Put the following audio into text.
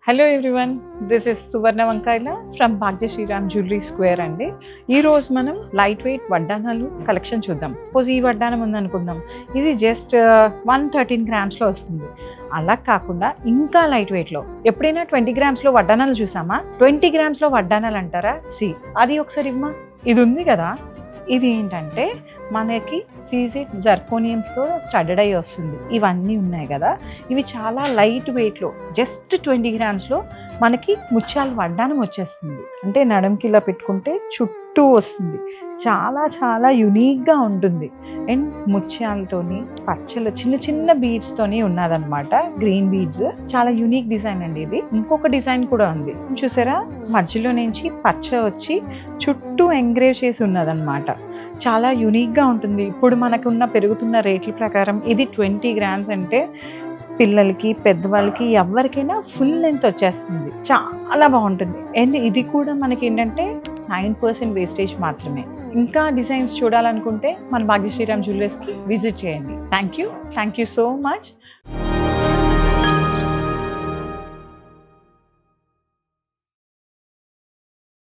Hello everyone, this is Suvarna Vankayala from Bhagya Sriram jewellery square అండి. ఈ రోజు మనం లైట్ వెయిట్ వడ్డానాలు కలెక్షన్ చూద్దాం. సపోజ్ ఈ వడ్డానం ఉందనుకుందాం, ఇది జస్ట్ 113 గ్రామ్స్లో వస్తుంది. అలా కాకుండా ఇంకా లైట్ వెయిట్లో ఎప్పుడైనా 20 గ్రామ్స్లో వడ్డానాలు చూసామా? 20 గ్రామ్స్లో వడ్డానాలు అంటారా? అది ఒకసారి ఇవ్వమా. ఇది ఉంది కదా, ఇది ఏంటంటే మనకి సీజెడ్ జర్కోనియమ్స్తో స్టడెడ్ అయ్యి వస్తుంది. ఇవన్నీ ఉన్నాయి కదా, ఇవి చాలా లైట్ వెయిట్లో జస్ట్ 20 గ్రామ్స్లో మనకి ముత్యాల వడ్డానం వచ్చేస్తుంది. అంటే నడుంకి ఇలా పెట్టుకుంటే చుట్టూ వస్తుంది, చాలా చాలా యునీక్గా ఉంటుంది. అండ్ ముత్యాలతోని పచ్చలు చిన్న చిన్న బీడ్స్తోని ఉన్నదన్నమాట, గ్రీన్ బీడ్స్. చాలా యునీక్ డిజైన్ అండి ఇది. ఇంకొక డిజైన్ కూడా ఉంది చూసారా, మధ్యలో నుంచి పచ్చ వచ్చి చుట్టూ ఎంగ్రేవ్ చేసి ఉన్నదన్నమాట. చాలా యునీక్గా ఉంటుంది. ఇప్పుడు మనకున్న పెరుగుతున్న రేట్ల ప్రకారం ఇది 20 గ్రామ్స్ అంటే పిల్లలకి పెద్దవాళ్ళకి ఎవరికైనా ఫుల్ లెంత్ వచ్చేస్తుంది. చాలా బాగుంటుంది. అండ్ ఇది కూడా మనకి ఏంటంటే 9% వేస్టేజ్ మాత్రమే. ఇంకా డిజైన్స్ చూడాలనుకుంటే మన భాగ్య శ్రీరామ్ జ్యువెలర్స్కి విజిట్ చేయండి. Thank you so much.